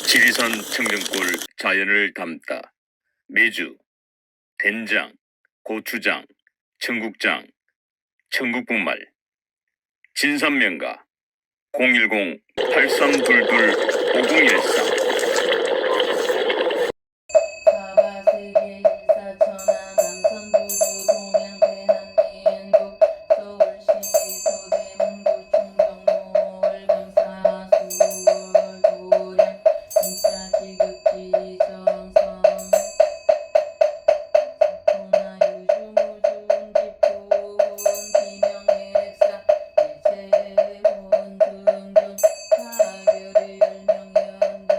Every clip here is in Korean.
지리산 청정골 자연을 담다 메주, 된장, 고추장, 청국장, 청국분말, 진산명가 010-8322-5014. 사바세계 일사천하 남선부주 동양 대한민국 서울시 서대문구 충정로월 경사 수월 도량 인사 지극지 정성 사토나 유주무준 집도원 비명액사 일체혼 등등 사별을 명연다.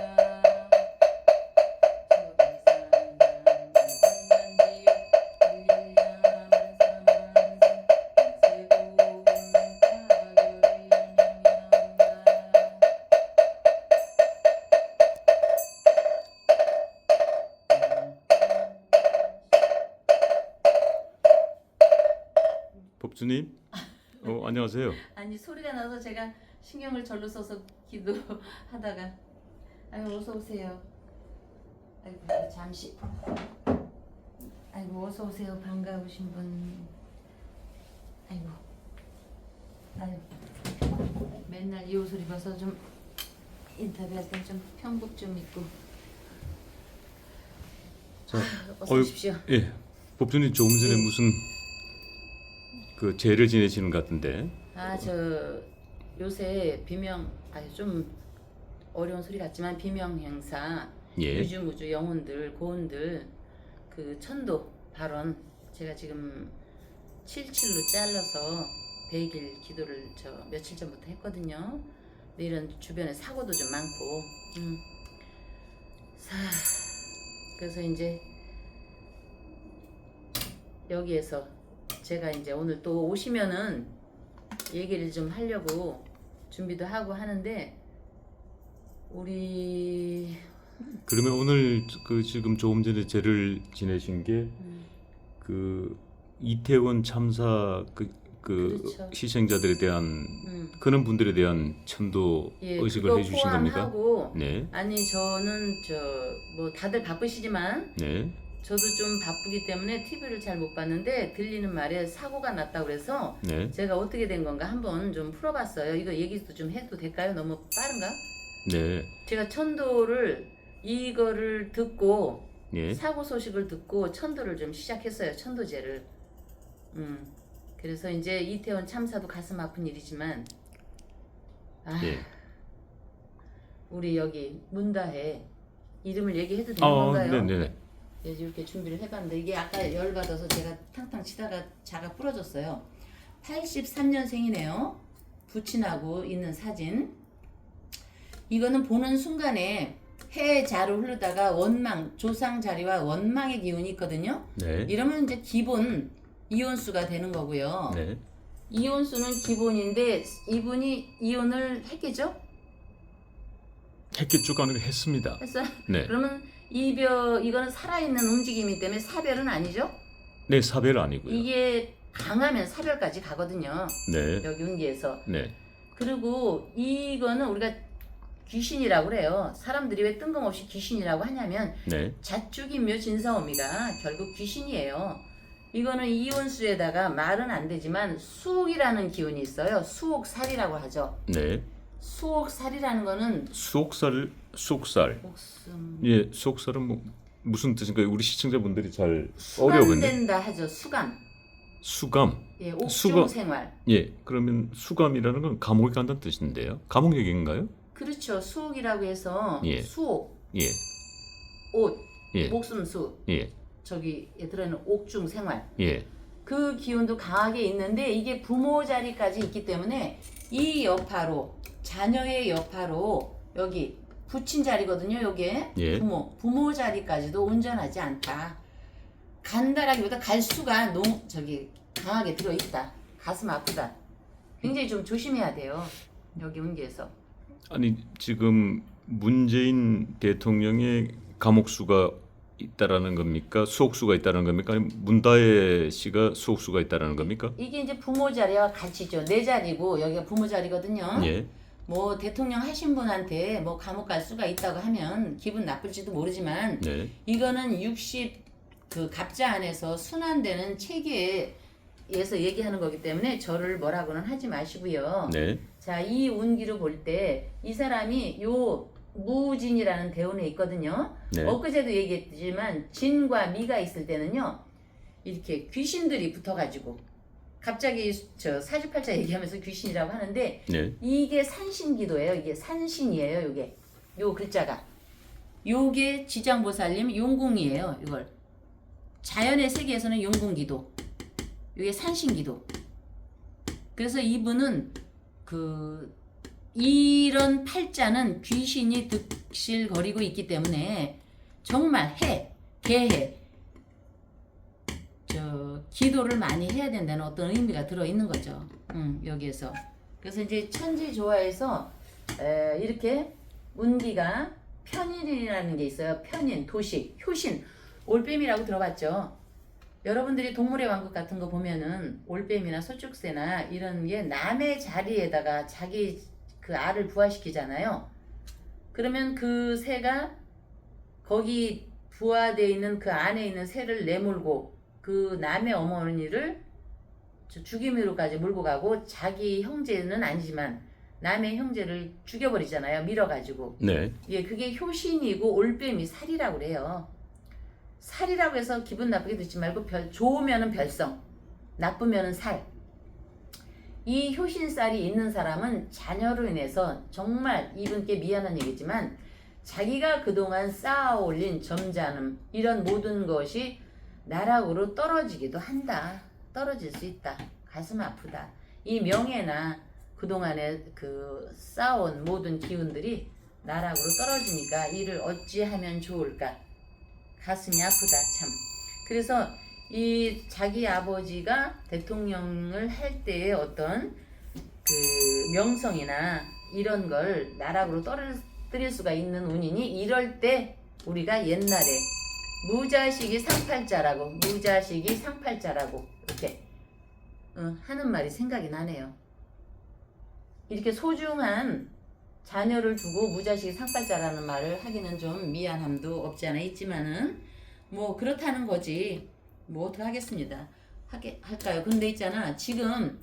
법주님, 안녕하세요. 아니 소리가 나서 제가 신경을 절로 써서 기도하다가 아유 어서 오세요. 아이고 잠시. 아이고 어서 오세요. 반가우신 분. 아이고. 아유. 맨날 이 옷을 입어서 좀 인터뷰할 땐 좀 편복 좀 입고. 자, 어서 오십시오. 예, 법주님 조금 전에 무슨 그 제를 지내시는 것 같은데. 저 요새 비명 좀 어려운 소리 같지만 비명 행사 예. 유주무주 영혼들 고혼들 그 천도 발언 제가 지금 77로 잘라서 100일 기도를 저 며칠 전부터 했거든요. 근데 이런 주변에 사고도 좀 많고 그래서 이제 여기에서 제가 이제 오늘 또 오시면은 얘기를 좀 하려고 준비도 하고 하는데 우리 그러면 오늘 그 지금 조금 전에 제를 지내신 게 그 이태원 참사 그렇죠. 희생자들에 대한 그런 분들에 대한 천도 의식을 그거 해주신 겁니까? 포함하고 네, 아니 저는 뭐 다들 바쁘시지만 네, 저도 좀 바쁘기 때문에 TV를 잘 못 봤는데 들리는 말에 사고가 났다고 그래서 네, 제가 어떻게 된 건가 한번 좀 풀어봤어요. 이거 얘기도 좀 해도 될까요? 너무 빠른가? 네, 제가 천도를 이거를 듣고 예, 사고 소식을 듣고 천도를 좀 시작했어요. 천도제를. 그래서 이제 이태원 참사도 가슴 아픈 일이지만 예. 우리 여기 문다해 이름을 얘기해도 되는 건가요? 네, 네, 네. 예, 이렇게 준비를 해봤는데 이게 아까 열받아서 제가 탕탕 치다가 자가 부러졌어요. 83년생이네요. 부친하고 있는 사진. 이거는 보는 순간에 해 자로 흐르다가 원망, 조상 자리와 원망의 기운이 있거든요. 네. 이러면 이제 기본 이온수가 되는 거고요. 네. 이온수는 기본인데 이분이 이온을 했겠죠? 했겠죠, 가는 했습니다. 했어요? 네. 그러면 이거는 살아있는 움직임이기 때문에 사별은 아니죠? 네, 사별 아니고요. 이게 강하면 사별까지 가거든요. 네, 여기 운기에서. 네, 그리고 이거는 우리가 귀신이라고 그래요. 사람들이 왜 뜬금없이 귀신이라고 하냐면 네, 자축인묘 진사오미가 결국 귀신이에요. 이거는 이온수에다가 말은 안 되지만 수옥이라는 기운이 있어요. 수옥살이라고 하죠. 네. 수옥살이라는 거는 수옥살. 목숨 예, 수옥살은 뭐 무슨 뜻인가요? 우리 시청자분들이 잘 어려운데. 수감된다 하죠. 수감. 수감. 예, 옥중 수감. 생활. 예, 그러면 수감이라는 건 감옥에 간다는 뜻인데요. 감옥 얘기인가요? 그렇죠. 수옥이라고 해서 예. 수옥, 예, 옷, 예, 목숨수. 예, 저기 얘들은 옥중 생활. 예, 그 기운도 강하게 있는데 이게 부모 자리까지 있기 때문에 이 여파로 자녀의 여파로 여기 부친 자리거든요. 요게 예. 부모 자리까지도 온전하지 않다. 간다라기보다 갈 수가 강하게 들어 있다. 가슴 아프다. 굉장히 좀 조심해야 돼요. 여기 운기에서. 아니 지금 문재인 대통령의 감옥수가 있다라는 겁니까? 수옥수가 있다는 겁니까? 아니면 문다혜 씨가 수옥수가 있다라는 겁니까? 이게 이제 부모 자리와 같이죠. 내 자리고 여기가 부모 자리거든요. 예, 뭐 대통령 하신 분한테 뭐 감옥 갈 수가 있다고 하면 기분 나쁠지도 모르지만 네. 이거는 60 그 갑자 안에서 순환되는 체계에서 얘기하는 거기 때문에 저를 뭐라고는 하지 마시고요. 네. 자, 이 운기로 볼 때 이 사람이 요 무진이라는 대운에 있거든요. 네. 엊그제도 얘기했지만 진과 미가 있을 때는요. 이렇게 귀신들이 붙어가지고 갑자기 저 사주팔자 얘기하면서 귀신이라고 하는데 네. 이게 산신기도예요. 이게 산신이에요. 요게 요 글자가 요게 지장보살님 용궁이에요. 이걸 자연의 세계에서는 용궁기도, 요게 산신기도. 그래서 이분은 그 이런 팔자는 귀신이 득실거리고 있기 때문에 정말 개해 저 기도를 많이 해야 된다는 어떤 의미가 들어 있는 거죠. 여기에서. 그래서 이제 천지조화에서 이렇게 운기가 편인이라는 게 있어요. 편인, 도식, 효신, 올빼미라고 들어봤죠. 여러분들이 동물의 왕국 같은 거 보면은 올빼미나 소축새나 이런 게 남의 자리에다가 자기 그 알을 부화시키잖아요. 그러면 그 새가 거기 부화되어 있는 그 안에 있는 새를 내몰고 그 남의 어머니를 죽임으로까지 몰고 가고 자기 형제는 아니지만 남의 형제를 죽여버리잖아요. 밀어가지고. 네. 예, 그게 효신이고 올빼미 살이라고 그래요. 살이라고 해서 기분 나쁘게 듣지 말고 좋으면은 별성, 나쁘면은 살. 이 효신살이 있는 사람은 자녀로 인해서 정말 이분께 미안한 얘기지만 자기가 그동안 쌓아올린 점잖음 이런 모든 것이 나락으로 떨어지기도 한다. 떨어질 수 있다. 가슴 아프다. 이 명예나 그동안에 그 쌓아온 모든 기운들이 나락으로 떨어지니까 이를 어찌하면 좋을까. 가슴이 아프다 참. 그래서 이 자기 아버지가 대통령을 할 때의 어떤 그 명성이나 이런 걸 나락으로 떨어뜨릴 수가 있는 운이니 이럴 때 우리가 옛날에 무자식이 상팔자라고 이렇게 하는 말이 생각이 나네요. 이렇게 소중한 자녀를 두고 무자식이 상팔자라는 말을 하기는 좀 미안함도 없지 않아 있지만은 뭐 그렇다는 거지. 뭐 어떻게 하겠습니다. 할까요? 근데 있잖아. 지금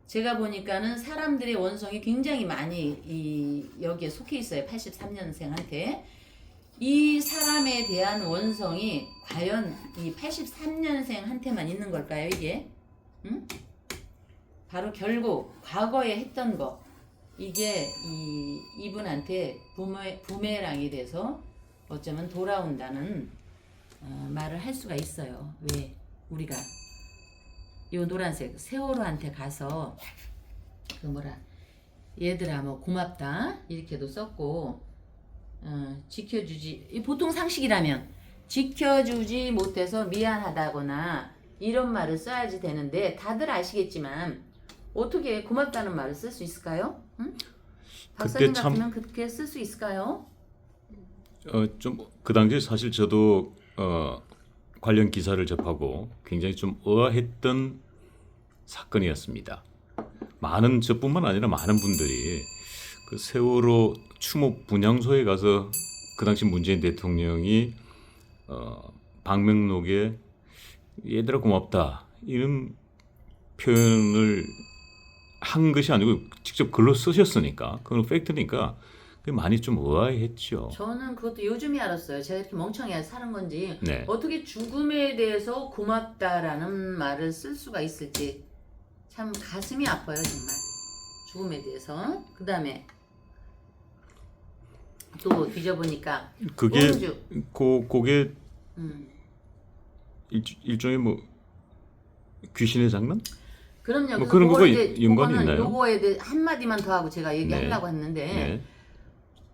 제가 보니까는 사람들의 원성이 굉장히 많이 여기에 속해 있어요. 83년생한테. 이 사람에 대한 원성이 과연 이 83년생한테만 있는 걸까요, 이게? 응? 바로 결국 과거에 했던 거 이게 이분한테 부메랑이 돼서 어쩌면 돌아온다는 말을 할 수가 있어요. 왜? 우리가 요 노란색 세월호한테 가서 그 뭐라 얘들아 뭐 고맙다 이렇게도 썼고 지켜주지 보통 상식이라면 지켜주지 못해서 미안하다거나 이런 말을 써야지 되는데 다들 아시겠지만 어떻게 고맙다는 말을 쓸 수 있을까요? 응? 박사님 같으면 그렇게 쓸 수 있을까요? 좀 그 당시에 사실 저도 관련 기사를 접하고 굉장히 좀 의아했던 사건이었습니다. 저뿐만 아니라 많은 분들이 그 세월호 추모 분향소에 가서 그 당시 문재인 대통령이 방명록에 얘들아 고맙다 이런 표현을 한 것이 아니고 직접 글로 쓰셨으니까 그건 팩트니까 많이 좀 의아했죠. 저는 그것도 요즘에 알았어요. 제가 이렇게 멍청하게 사는 건지 네. 어떻게 죽음에 대해서 고맙다라는 말을 쓸 수가 있을지 참 가슴이 아파요 정말. 죽음에 대해서. 그 다음에 또 뒤져보니까 그게 음주. 그게 일종의 뭐 귀신의 장난? 그럼요. 뭐 그런 거가 연관이 그거는 있나요? 요거에 대해 한마디만 더 하고 제가 얘기하려고 했는데 네.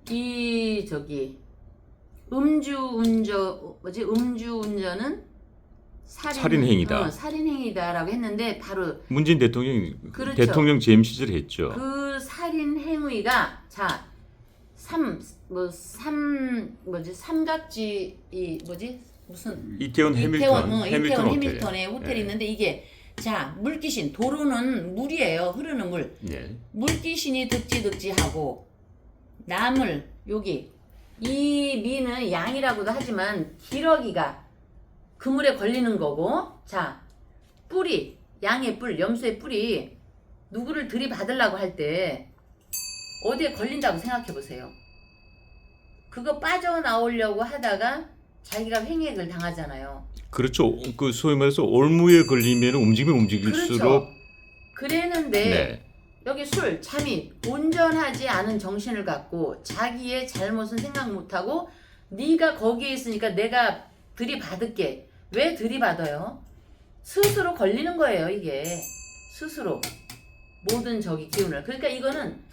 이 저기 음주운전은 살인행위다. 살인행위다라고 했는데 바로 문재인 대통령이 그렇죠. 대통령 재임 시절에 했죠. 그 살인행위가 삼각지 무슨 이태원 해밀턴 이태원 호텔. 해밀턴에 호텔이 네. 있는데 이게 자, 물귀신. 도로는 물이에요. 흐르는 물. 네. 물귀신이 득지득지하고 나물 여기 이 미는 양이라고도 하지만 기러기가 그물에 걸리는 거고 자 뿌리 양의 뿔 염소의 뿔이 누구를 들이받으려고 할 때 어디에 걸린다고 생각해 보세요. 그거 빠져나오려고 하다가 자기가 횡액을 당하잖아요. 그렇죠. 그 소위 말해서 올무에 걸리면 움직이면 움직일수록 그렇죠. 그랬는데 네. 여기 술, 잠이 온전하지 않은 정신을 갖고 자기의 잘못은 생각 못하고 네가 거기에 있으니까 내가 들이받을게. 왜 들이받아요? 스스로 걸리는 거예요 이게. 스스로 모든 저기 기운을. 그러니까 이거는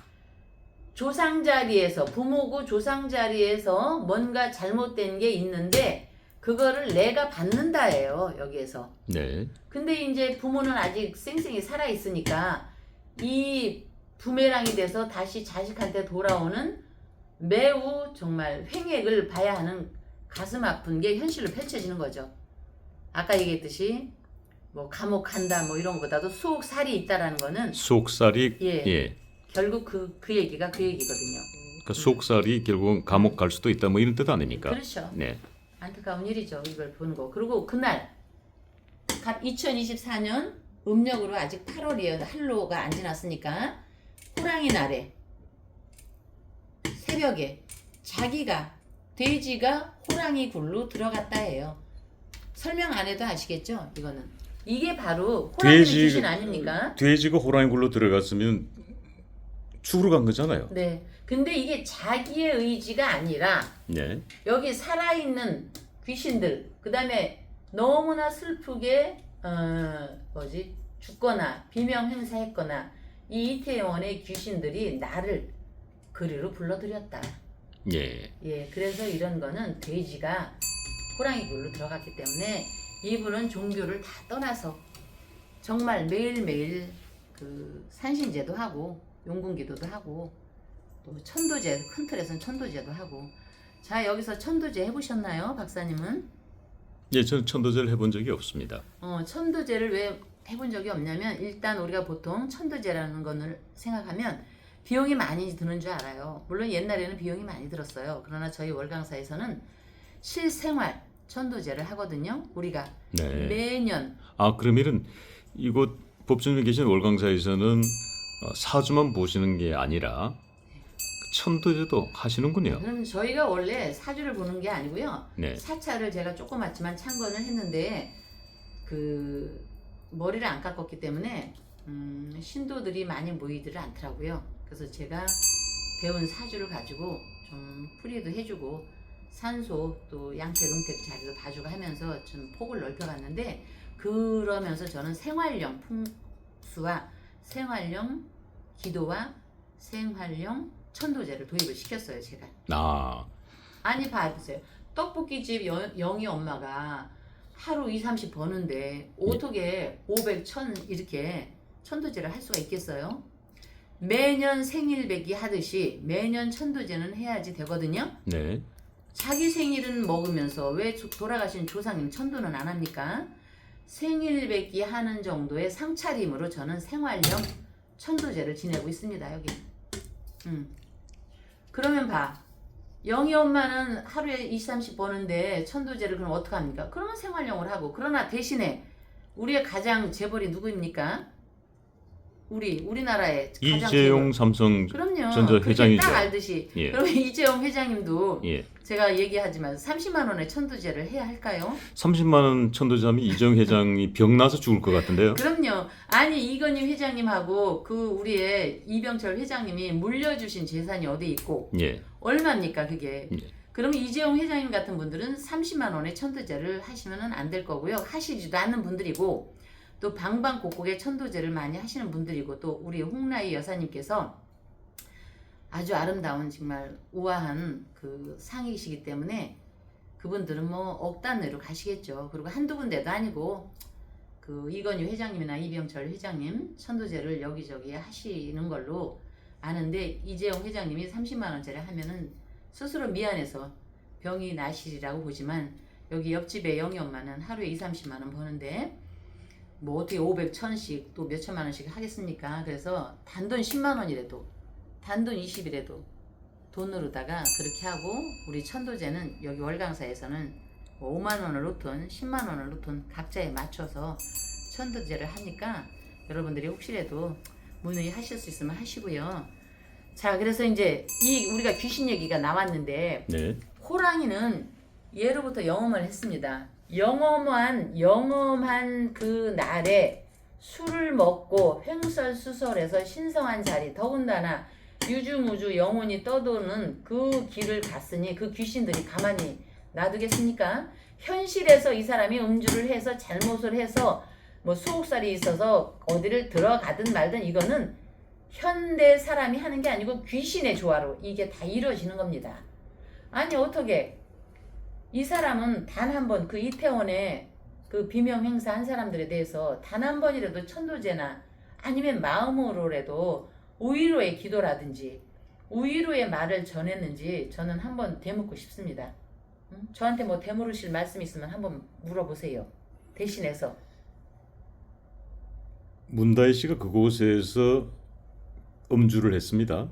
조상 자리에서 부모고 조상 자리에서 뭔가 잘못된 게 있는데 그거를 내가 받는다예요 여기에서. 네. 근데 이제 부모는 아직 쌩쌩이 살아 있으니까 이 부메랑이 돼서 다시 자식한테 돌아오는 매우 정말 횡액을 봐야 하는 가슴 아픈 게 현실로 펼쳐지는 거죠. 아까 얘기했듯이 뭐 감옥 간다 뭐 이런 것보다도 속살이 있다라는 거는 속살이 예. 예. 결국 그 얘기가 그 얘기거든요. 그 속살이 결국은 감옥 갈 수도 있다 뭐 이런 뜻 아닙니까? 그렇죠. 네. 안타까운 일이죠. 이걸 보는 거. 그리고 그날 2024년 음력으로 아직 8월이에요. 한로가 안 지났으니까 호랑이 날에 새벽에 자기가 돼지가 호랑이 굴로 들어갔다 해요. 설명 안 해도 아시겠죠? 이거는 이게 바로 호랑이의 귀신 아닙니까? 돼지가 호랑이 굴로 들어갔으면 죽으러 간 거잖아요. 네. 근데 이게 자기의 의지가 아니라 네. 여기 살아있는 귀신들 그 다음에 너무나 슬프게 죽거나 비명 행사했거나 이 이태원의 귀신들이 나를 그리로 불러들였다. 예. 예, 그래서 이런 거는 돼지가 호랑이 굴로 들어갔기 때문에 이분은 종교를 다 떠나서 정말 매일매일 그 산신제도 하고 용궁기도도 하고 또 천도제 큰 틀에서는 천도제도 하고. 자, 여기서 천도제 해보셨나요, 박사님은? 예, 저는 천도제를 해본 적이 없습니다. 천도제를 왜 해본 적이 없냐면 일단 우리가 보통 천도제라는 거를 생각하면 비용이 많이 드는 줄 알아요. 물론 옛날에는 비용이 많이 들었어요. 그러나 저희 월강사에서는 실생활 천도제를 하거든요. 우리가 네. 매년. 아, 그러면은 이곳 법주님이 계신 월강사에서는 사주만 보시는 게 아니라 천도제도 하시는군요. 그럼 저희가 원래 사주를 보는 게 아니고요. 네. 사찰을 제가 조그맣지만 창건을 했는데 그 머리를 안 깎았기 때문에 신도들이 많이 모이지를 않더라고요. 그래서 제가 배운 사주를 가지고 좀 풀이도 해주고 산소 또 양택 음택 자리도 봐주고 하면서 좀 폭을 넓혀갔는데 그러면서 저는 생활용 풍수와 생활용 기도와 생활용 천도제를 도입을 시켰어요 제가. 아니 봐보세요. 떡볶이집 영희 엄마가 하루 2,30 버는데 어떻게 500, 1000 이렇게 천도제를 할 수가 있겠어요? 매년 생일배기 하듯이 매년 천도제는 해야지 되거든요. 네. 자기 생일은 먹으면서 왜 돌아가신 조상님 천도는 안 합니까? 생일배기 하는 정도의 상차림으로 저는 생활형 천도제를 지내고 있습니다 여기. 그러면 봐. 영희 엄마는 하루에 20, 30 버는데 천도제를 그럼 어떡합니까? 그러면 생활용을 하고. 그러나 대신에 우리의 가장 재벌이 누구입니까? 우리나라의 가장 이재용 재벌. 삼성전자 그럼요. 회장이죠. 딱 알듯이. 예. 그러면 이재용 회장님도 예. 제가 얘기하지만 30만 원의 천도제를 해야 할까요? 30만 원 천도제하면 이재용 회장이 병나서 죽을 것 같은데요. 그럼요. 아니 이건희 회장님하고 그 우리의 이병철 회장님이 물려주신 재산이 어디 있고 예. 얼마입니까 그게? 예. 그러면 이재용 회장님 같은 분들은 30만 원의 천도제를 하시면 안 될 거고요. 하시지도 않는 분들이고 또 방방곡곡에 천도제를 많이 하시는 분들이고 또 우리 홍라희 여사님께서 아주 아름다운 정말 우아한 그 상이시기 때문에 그분들은 뭐 억단내로 가시겠죠. 그리고 한두 군데도 아니고 그 이건희 회장님이나 이병철 회장님 천도제를 여기저기 하시는 걸로 아는데 이재용 회장님이 30만 원짜리 하면은 스스로 미안해서 병이 나시리라고 보지만 여기 옆집에 영희 엄마는 하루에 20, 30만 원 버는데 뭐 어떻게 500, 1000씩 또 몇천만 원씩 하겠습니까? 그래서 단돈 10만 원이라도 단돈 20이라도 돈으로다가 그렇게 하고 우리 천도제는 여기 월강사에서는 5만 원을 놓든 10만 원을 놓든 각자에 맞춰서 천도제를 하니까 여러분들이 혹시라도 문의하실 수 있으면 하시고요. 자, 그래서 이제 이 우리가 귀신 얘기가 나왔는데 네. 호랑이는 예로부터 영험을 했습니다. 영험한 그 날에 술을 먹고 횡설수설해서 신성한 자리, 더군다나 유주무주 영혼이 떠도는 그 길을 갔으니 그 귀신들이 가만히 놔두겠습니까? 현실에서 이 사람이 음주를 해서 잘못을 해서 뭐 수옥살이 있어서 어디를 들어가든 말든 이거는 현대 사람이 하는 게 아니고 귀신의 조화로 이게 다 이루어지는 겁니다. 아니 어떻게 이 사람은 단 한 번 그 이태원의 그 비명 행사한 사람들에 대해서 단 한 번이라도 천도제나 아니면 마음으로라도 우위로의 기도라든지 우위로의 말을 전했는지 저는 한번 되묻고 싶습니다. 응? 저한테 뭐 되물으실 말씀 있으면 한번 물어보세요. 대신해서. 문다혜 씨가 그곳에서 음주를 했습니다.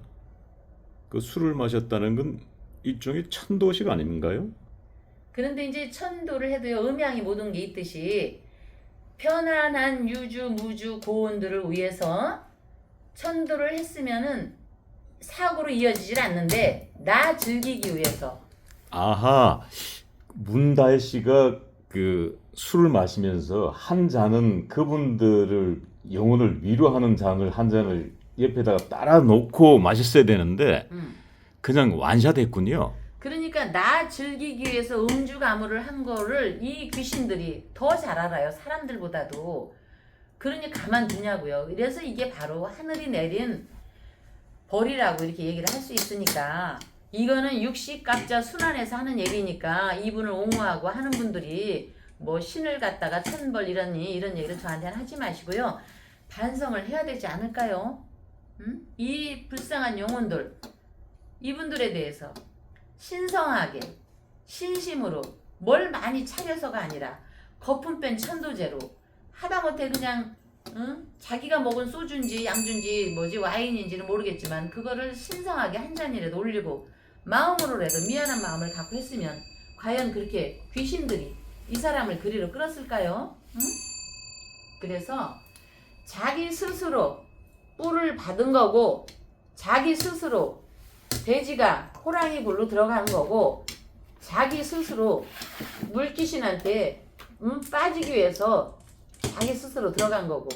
그 술을 마셨다는 건 일종의 천도식 아닌가요? 그런데 이제 천도를 해도요, 음양이 모든 게 있듯이 편안한 유주, 무주, 고온들을 위해서 천도를 했으면은 사고로 이어지질 않는데 나 즐기기 위해서. 아하, 문다혜 씨가 그 술을 마시면서 한 잔은 그분들을 영혼을 위로하는 잔을 한 잔을 옆에다가 따라 놓고 마셨어야 되는데 그냥 완샷했군요. 그러니까 나 즐기기 위해서 음주 가무를 한 거를 이 귀신들이 더 잘 알아요. 사람들보다도. 그러니 가만두냐고요. 그래서 이게 바로 하늘이 내린 벌이라고 이렇게 얘기를 할 수 있으니까 이거는 육식갑자 순환해서 하는 얘기니까 이분을 옹호하고 하는 분들이 뭐 신을 갖다가 천벌 이런 얘기를 저한테는 하지 마시고요. 반성을 해야 되지 않을까요? 이 불쌍한 영혼들 이분들에 대해서 신성하게 신심으로 뭘 많이 차려서가 아니라 거품 뺀 천도제로 하다못해 그냥 자기가 먹은 소주인지 양주인지 뭐지 와인인지는 모르겠지만 그거를 신성하게 한 잔이라도 올리고 마음으로라도 미안한 마음을 갖고 했으면 과연 그렇게 귀신들이 이 사람을 그리로 끌었을까요? 그래서 자기 스스로 뿔을 받은 거고 자기 스스로 돼지가 호랑이 굴로 들어간 거고 자기 스스로 물귀신한테 빠지기 위해서 자기 스스로 들어간 거고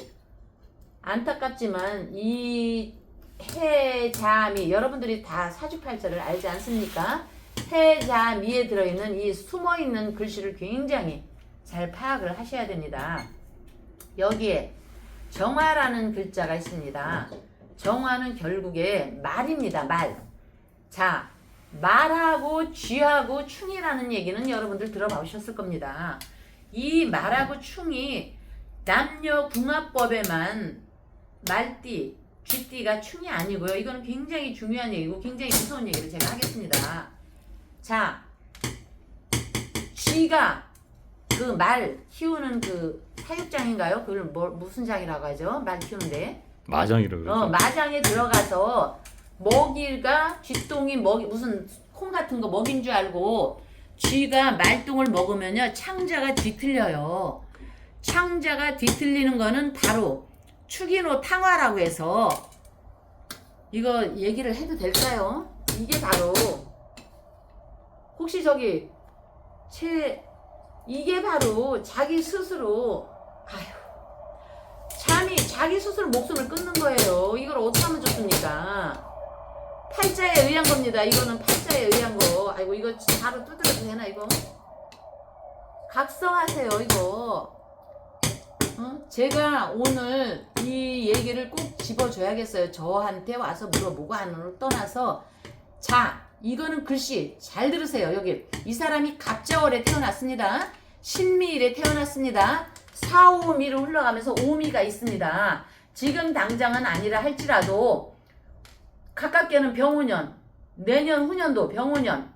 안타깝지만 이 해자미 여러분들이 다 사주팔자를 알지 않습니까? 해자미에 들어있는 이 숨어있는 글씨를 굉장히 잘 파악을 하셔야 됩니다. 여기에 정화라는 글자가 있습니다. 정화는 결국에 말입니다. 말. 자, 말하고 쥐하고 충이라는 얘기는 여러분들 들어보셨을 겁니다. 이 말하고 충이 남녀 궁합법에만 말띠, 쥐띠가 충이 아니고요. 이거는 굉장히 중요한 얘기고 굉장히 무서운 얘기를 제가 하겠습니다. 자, 쥐가 그 말 키우는 그 사육장인가요? 그걸 무슨 장이라고 하죠? 말 키우는데. 마장이라고 그러죠. 마장에 들어가서 먹이가 쥐똥이 무슨 콩 같은 거 먹인 줄 알고 쥐가 말똥을 먹으면요 창자가 뒤틀려요. 창자가 뒤틀리는 거는 바로 축인호 탕화라고 해서 이거 얘기를 해도 될까요? 이게 바로 혹시 저기 이게 바로 자기 스스로 잠이 자기 스스로 목숨을 끊는 거예요. 이걸 어떻게 하면 좋습니까? 팔자에 의한 겁니다. 이거는 팔자에 의한 거. 아이고 이거 바로 두드려도 되나 이거? 각성하세요 이거. 제가 오늘 이 얘기를 꼭 집어줘야겠어요. 저한테 와서 물어보고 안으로 떠나서 자 이거는 글씨 잘 들으세요. 여기 이 사람이 갑자월에 태어났습니다. 신미일에 태어났습니다. 사오미로 흘러가면서 오미가 있습니다. 지금 당장은 아니라 할지라도 가깝게는 병우년, 내년 후년도 병우년,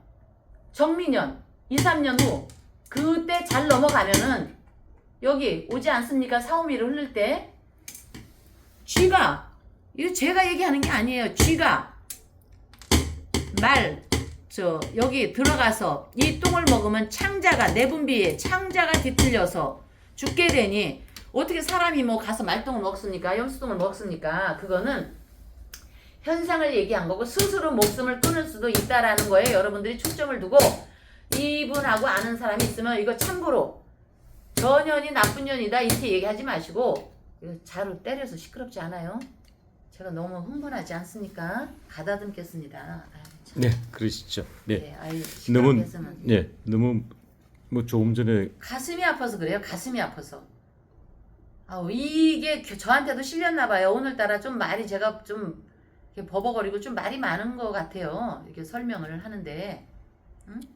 정미년, 2, 3년 후 그때 잘 넘어가면은 여기 오지 않습니까? 사오미를 흘릴 때 쥐가, 이거 제가 얘기하는 게 아니에요. 쥐가 여기 들어가서 이 똥을 먹으면 창자가, 내분비에 창자가 뒤틀려서 죽게 되니, 어떻게 사람이 뭐 가서 말똥을 먹습니까? 염소똥을 먹습니까? 그거는 현상을 얘기한 거고 스스로 목숨을 끊을 수도 있다라는 거에 여러분들이 초점을 두고, 이분하고 아는 사람이 있으면 이거 참고로 전현이 나쁜 년이다 이렇게 얘기하지 마시고, 이거 자루 때려서 시끄럽지 않아요? 제가 너무 흥분하지 않습니까? 가다듬겠습니다. 아유, 참. 네, 그러시죠. 네. 네, 아유, 너무 시끄럽게 했으면. 네, 너무 뭐 조금 전에 가슴이 아파서 그래요. 가슴이 아파서. 아우, 이게 저한테도 실렸나 봐요. 오늘따라 좀 말이, 제가 좀 이렇게 버벅거리고 좀 말이 많은 것 같아요. 이렇게 설명을 하는데.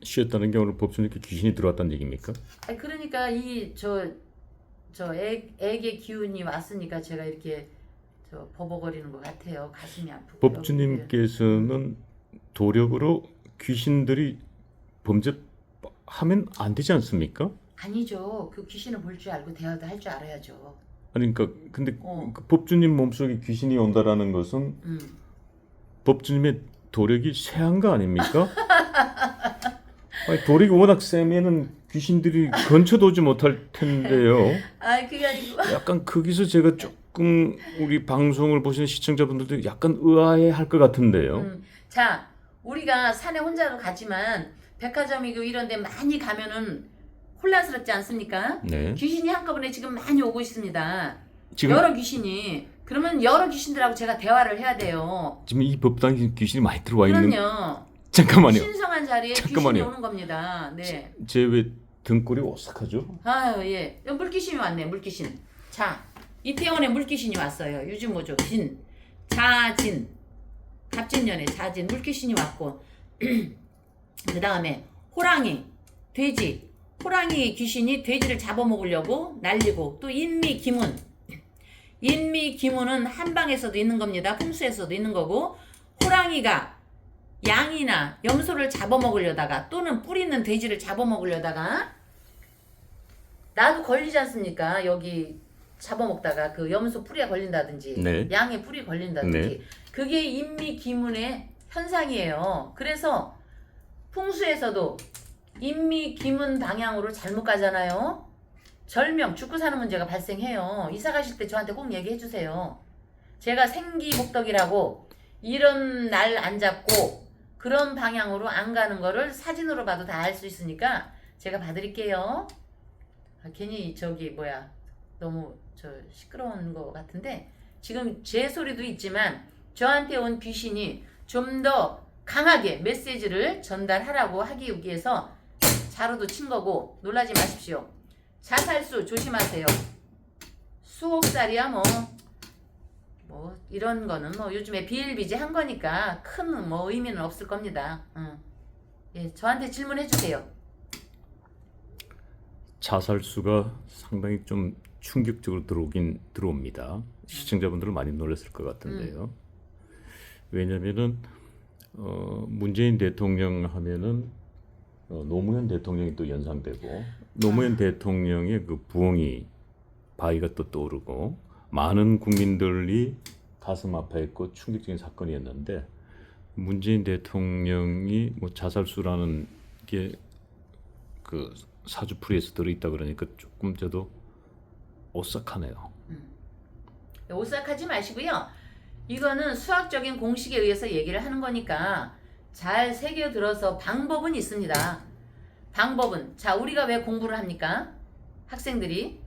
쉬었다는 게 오늘 법조님께 귀신이 들어왔다는 얘기입니까? 아니, 그러니까 액의 기운이 왔으니까 제가 이렇게 버벅거리는 것 같아요. 가슴이 아프고. 법주님께서는 도력으로 귀신들이 범죄하면 안 되지 않습니까? 아니죠. 그 귀신을 볼 줄 알고 대화도 할 줄 알아야죠. 아니 그러니까 근데 그 법주님 몸속에 귀신이 온다라는 것은 법주님의 도력이 쇠한 거 아닙니까? 아니, 도력이 워낙 세면은 귀신들이 근처도 오지 못할 텐데요. 아, 그게 아니고. 약간 거기서 제가 조금 우리 방송을 보시는 시청자분들도 약간 의아해할 것 같은데요. 자, 우리가 산에 혼자도 가지만 백화점이고 이런 데 많이 가면은 혼란스럽지 않습니까? 네. 귀신이 한꺼번에 지금 많이 오고 있습니다. 지금 여러 귀신이. 그러면 여러 귀신들하고 제가 대화를 해야 돼요. 지금 이 법당에 귀신이 많이 들어와 있는. 그럼요. 잠깐만요. 신성한 자리에 잠깐만요. 귀신이 오는 겁니다. 네. 제 왜 등골이 오싹하죠? 아유, 예. 물귀신이 왔네, 물귀신. 자, 이태원에 물귀신이 왔어요. 유주모조, 진, 자진, 갑진년에 자진, 물귀신이 왔고, 그 다음에 호랑이, 돼지, 호랑이 귀신이 돼지를 잡아먹으려고 날리고, 또 인미, 기문. 인미, 기문은 한방에서도 있는 겁니다. 풍수에서도 있는 거고, 호랑이가 양이나 염소를 잡아먹으려다가, 또는 뿔 있는 돼지를 잡아먹으려다가, 나도 걸리지 않습니까? 여기 잡아먹다가 그 염소 뿔에 걸린다든지, 네. 양의 뿔이 걸린다든지. 네. 그게 인미기문의 현상이에요. 그래서 풍수에서도 인미기문 방향으로 잘못 가잖아요. 절명, 죽고 사는 문제가 발생해요. 이사 가실 때 저한테 꼭 얘기해 주세요. 제가 생기복덕이라고 이런 날 안 잡고 그런 방향으로 안 가는 거를 사진으로 봐도 다 알 수 있으니까 제가 봐드릴게요. 아, 괜히 너무 시끄러운 것 같은데, 지금 제 소리도 있지만 저한테 온 귀신이 좀 더 강하게 메시지를 전달하라고 하기 위해서 자루도 친 거고, 놀라지 마십시오. 자살수 조심하세요. 수옥살이야 뭐 이런 거는 뭐 요즘에 비일비재한 거니까 큰 뭐 의미는 없을 겁니다. 예, 저한테 질문해 주세요. 자살수가 상당히 좀 충격적으로 들어옵니다. 시청자분들은 많이 놀랐을 것 같은데요. 왜냐면은 문재인 대통령 하면은 노무현 대통령이 또 연상되고, 노무현 대통령의 그 부엉이 바위가 또 떠오르고, 많은 국민들이 가슴 아파했고 충격적인 사건이었는데, 문재인 대통령이 뭐 자살수라는 게 그 사주풀이에서 들어있다 그러니까 조금 저도 오싹하네요. 오싹하지 마시고요. 이거는 수학적인 공식에 의해서 얘기를 하는 거니까 잘 새겨들어서 방법은 있습니다. 방법은, 자, 우리가 왜 공부를 합니까? 학생들이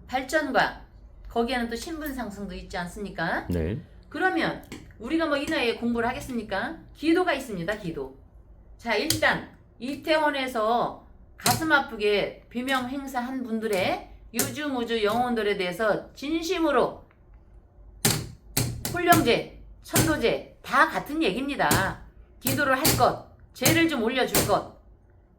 발전과 거기에는 또 신분 상승도 있지 않습니까? 네. 그러면 우리가 뭐 이 나이에 공부를 하겠습니까? 기도가 있습니다. 기도. 자, 일단 이태원에서 가슴 아프게 비명 행사한 분들의 유주무주 영혼들에 대해서 진심으로 훈령제, 천도제 다 같은 얘기입니다. 기도를 할 것, 죄를 좀 올려줄 것.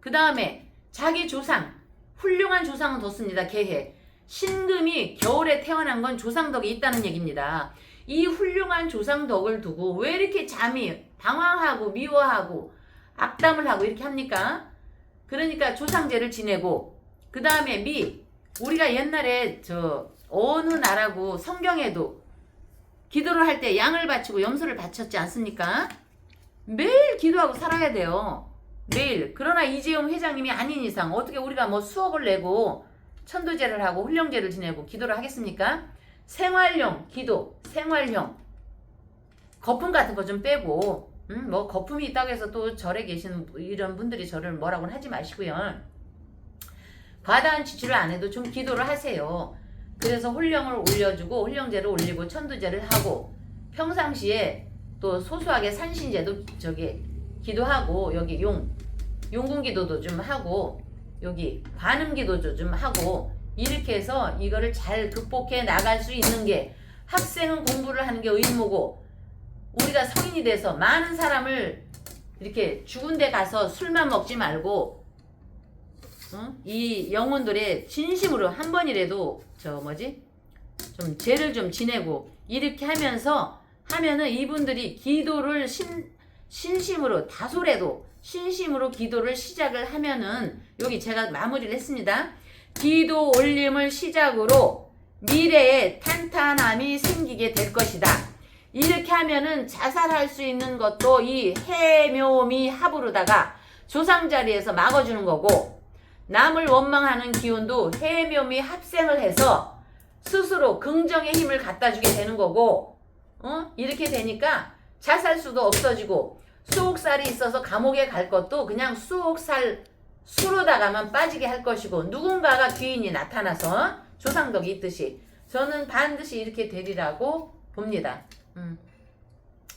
그 다음에 자기 조상, 훌륭한 조상은 뒀습니다. 개해. 신금이 겨울에 태어난 건 조상덕이 있다는 얘기입니다. 이 훌륭한 조상덕을 두고 왜 이렇게 잠이 방황하고 미워하고 악담을 하고 이렇게 합니까? 그러니까 조상제를 지내고, 그 다음에 우리가 옛날에 저 어느 나라고 성경에도 기도를 할 때 양을 바치고 염소를 바쳤지 않습니까? 매일 기도하고 살아야 돼요. 매일. 그러나 이재용 회장님이 아닌 이상 어떻게 우리가 뭐 수억을 내고 천도제를 하고 훈령제를 지내고 기도를 하겠습니까? 생활용 기도, 생활용 거품 같은 거 좀 빼고 뭐 거품이 있다고 해서 또 절에 계신 이런 분들이 저를 뭐라고는 하지 마시고요. 과다한 지출을 안 해도 좀 기도를 하세요. 그래서 훈령을 올려주고 훈령제를 올리고 천도제를 하고 평상시에 또 소소하게 산신제도 저기 기도하고 여기 용궁기도도 좀 하고 여기 관음기도도 좀 하고 이렇게 해서 이거를 잘 극복해 나갈 수 있는 게 학생은 공부를 하는 게 의무고 우리가 성인이 돼서 많은 사람을 이렇게 죽은 데 가서 술만 먹지 말고 이 영혼들의 진심으로 한 번이라도 좀 죄를 좀 지내고 이렇게 하면은 이분들이 기도를 신심으로 다소라도 신심으로 기도를 시작을 하면은 여기 제가 마무리를 했습니다. 기도 올림을 시작으로 미래에 탄탄함이 생기게 될 것이다. 이렇게 하면은 자살할 수 있는 것도 이 해묘미 합으로다가 조상 자리에서 막아주는 거고 남을 원망하는 기운도 해묘미 합생을 해서 스스로 긍정의 힘을 갖다 주게 되는 거고 이렇게 되니까 자살수도 없어지고 수옥살이 있어서 감옥에 갈 것도 그냥 수옥살 수로다가만 빠지게 할 것이고 누군가가 귀인이 나타나서 조상덕이 있듯이 저는 반드시 이렇게 되리라고 봅니다.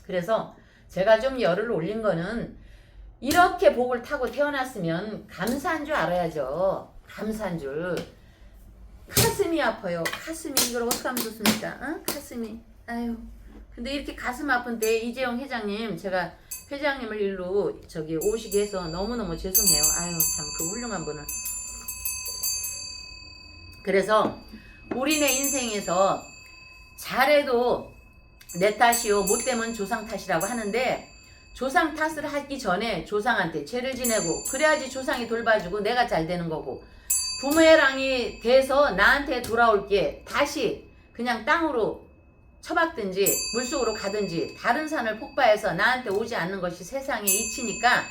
그래서 제가 좀 열을 올린 거는 이렇게 복을 타고 태어났으면 감사한 줄 알아야죠. 감사한 줄. 가슴이 아파요. 가슴이 이걸 어떻게 하면 좋습니까? 가슴이. 아유. 근데 이렇게 가슴 아픈데 이재용 회장님 제가 회장님을 일로 저기 오시게 해서 너무너무 죄송해요. 아유 참 그 훌륭한 분을. 그래서 우리네 인생에서 잘해도 내 탓이요 못되면 조상 탓이라고 하는데 조상 탓을 하기 전에 조상한테 죄를 지내고 그래야지 조상이 돌봐주고 내가 잘 되는 거고 부메랑이 돼서 나한테 돌아올 게 다시 그냥 땅으로 처박든지 물속으로 가든지 다른 산을 폭파해서 나한테 오지 않는 것이 세상의 이치니까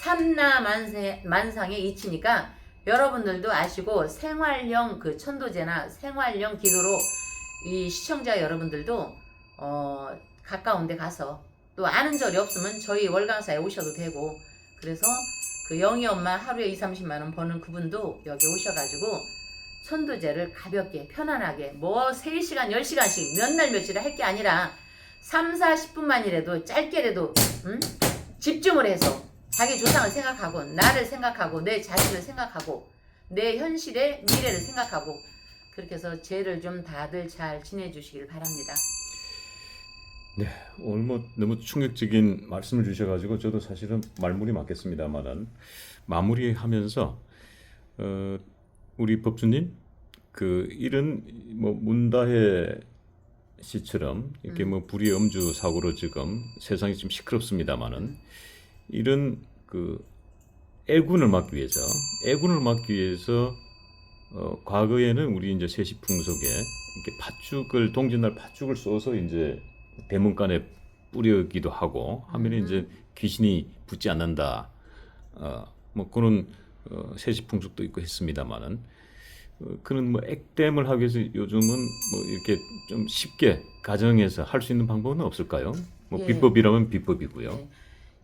삼라만상의 이치니까 여러분들도 아시고 생활형 그 천도제나 생활형 기도로 이 시청자 여러분들도 가까운 데 가서 또 아는 절이 없으면 저희 월강사에 오셔도 되고 그래서 그 영희 엄마 하루에 20-30만원 버는 그분도 여기 오셔가지고 천도제를 가볍게 편안하게 뭐 3시간 10시간씩 몇 날 며칠을 할 게 아니라 3-40분만이라도 짧게라도 집중을 해서 자기 조상을 생각하고 나를 생각하고 내 자신을 생각하고 내 현실의 미래를 생각하고 그렇게 해서 죄를 좀 다들 잘 지내주시길 바랍니다. 네, 오늘 뭐 너무 충격적인 말씀을 주셔가지고 저도 사실은 말문이 막겠습니다만은 마무리하면서 우리 법주님 그 이런 뭐 문다혜 씨처럼 이렇게 뭐 불의 음주 사고로 지금 세상이 좀 시끄럽습니다만은 이런 그 애군을 막기 위해서 과거에는 우리 이제 세시풍속에 이렇게 팥죽을 동짓날 팥죽을 쏘서 이제 대문간에 뿌리기도 하고 하면 이제 귀신이 붙지 않는다. 뭐 그런 세시풍속도 있고 했습니다만은 그런 뭐 액땜을 하기 위해서 요즘은 뭐 이렇게 좀 쉽게 가정에서 할 수 있는 방법은 없을까요? 뭐 예. 비법이라면 비법이고요. 네.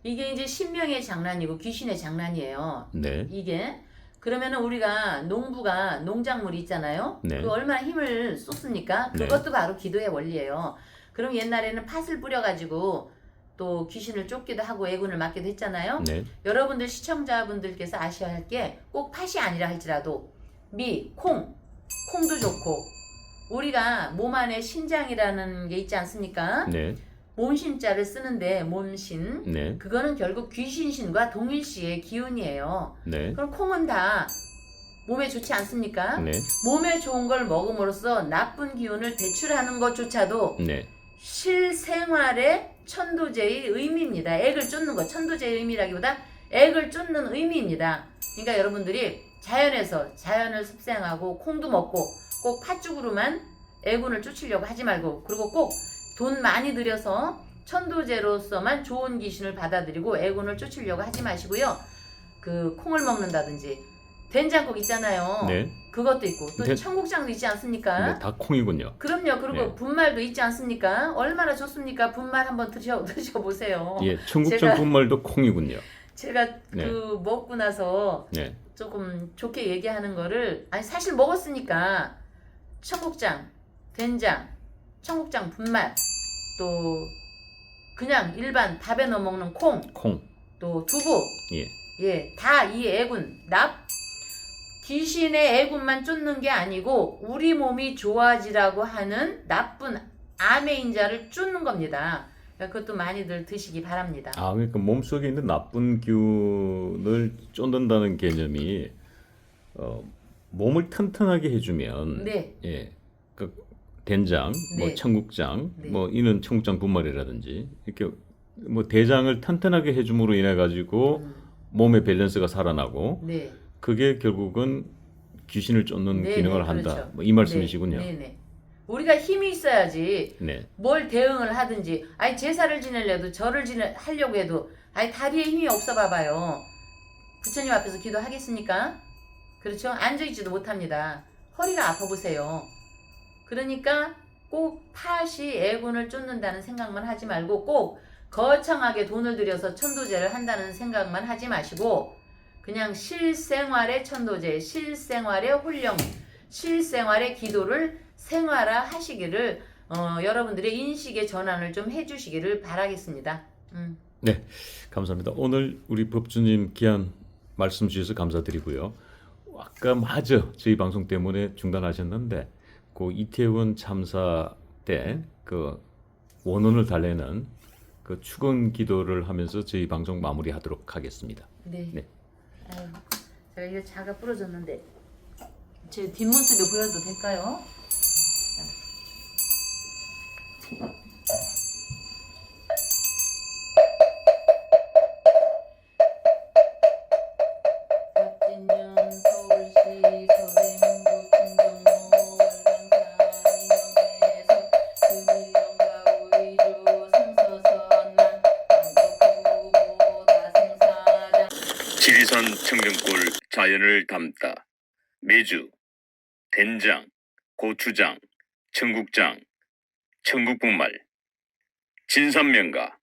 이게 이제 신명의 장난이고 귀신의 장난이에요. 네. 이게 그러면은 우리가 농부가 농작물이 있잖아요. 네. 그 얼마나 힘을 쏟습니까? 네. 그것도 바로 기도의 원리예요. 그럼 옛날에는 팥을 뿌려가지고 또 귀신을 쫓기도 하고 애군을 막기도 했잖아요. 네. 여러분들 시청자분들께서 아셔야 할 게 꼭 팥이 아니라 할지라도 미, 콩도 좋고 우리가 몸 안에 신장이라는 게 있지 않습니까? 네. 몸신자를 쓰는데 몸신 네. 그거는 결국 귀신신과 동일시의 기운이에요. 네. 그럼 콩은 다 몸에 좋지 않습니까? 네. 몸에 좋은 걸 먹음으로써 나쁜 기운을 배출하는 것조차도 네. 실생활의 천도제의 의미입니다. 액을 쫓는 것, 천도제의 의미라기보다 액을 쫓는 의미입니다. 그러니까 여러분들이 자연에서 자연을 습생하고 콩도 먹고 꼭 팥죽으로만 애군을 쫓으려고 하지 말고, 그리고 꼭 돈 많이 들여서 천도제로서만 좋은 귀신을 받아들이고 애군을 쫓으려고 하지 마시고요. 그 콩을 먹는다든지 된장국 있잖아요. 네. 그것도 있고 또 네. 청국장도 있지 않습니까? 네, 다 콩이군요. 그럼요. 그리고 네. 분말도 있지 않습니까? 얼마나 좋습니까? 분말 한번 드셔보세요. 예, 청국장 분말도 콩이군요. 제가 네. 그 먹고 나서 네. 조금 좋게 얘기하는 거를, 아니 사실 먹었으니까 청국장, 된장, 청국장 분말, 또 그냥 일반 밥에 넣어 먹는 콩, 콩. 또 두부, 예. 다 이 애군, 귀신의 애군만 쫓는 게 아니고 우리 몸이 좋아지라고 하는 나쁜 암의 인자를 쫓는 겁니다. 그러니까 그것도 많이들 드시기 바랍니다. 아, 그러니까 몸속에 있는 나쁜 기운을 쫓는다는 개념이 몸을 튼튼하게 해주면 네. 예, 그 된장, 뭐 네. 청국장, 네. 뭐 이는 청국장 분말이라든지 이렇게 뭐 대장을 튼튼하게 해줌으로 인해 가지고 몸의 밸런스가 살아나고 네. 그게 결국은 귀신을 쫓는 네, 기능을 네, 한다. 그렇죠. 뭐 이 말씀이시군요. 네, 네. 우리가 힘이 있어야지 네. 뭘 대응을 하든지, 아니 제사를 지내려도 절을 하려고 해도 아니 다리에 힘이 없어 봐봐요. 부처님 앞에서 기도하겠습니까? 그렇죠? 앉아있지도 못합니다. 허리가 아파 보세요. 그러니까 꼭 팥이 애군을 쫓는다는 생각만 하지 말고 꼭 거창하게 돈을 들여서 천도제를 한다는 생각만 하지 마시고 그냥 실생활의 천도제, 실생활의 홀령, 실생활의 기도를 생활화 하시기를 여러분들의 인식의 전환을 좀 해주시기를 바라겠습니다. 네, 감사합니다. 오늘 우리 법주님 귀한 말씀 주셔서 감사드리고요. 아까 마저 저희 방송 때문에 중단하셨는데 그 이태원 참사 때 그 원혼을 달래는 그 축원 기도를 하면서 저희 방송 마무리하도록 하겠습니다. 네. 네. 아유, 제가 이거 자가 부러졌는데 제 뒷모습이 보여도 될까요? 박진준 서울시 서대문구 충정로 월강산 인형에서 금일령과 우이주 성서선만 안덕후보다 생사장 지리산 청정골 자연을 담다. 매주 된장, 고추장, 청국장, 청국분말. 진산명가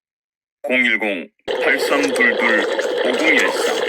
010-8322-5014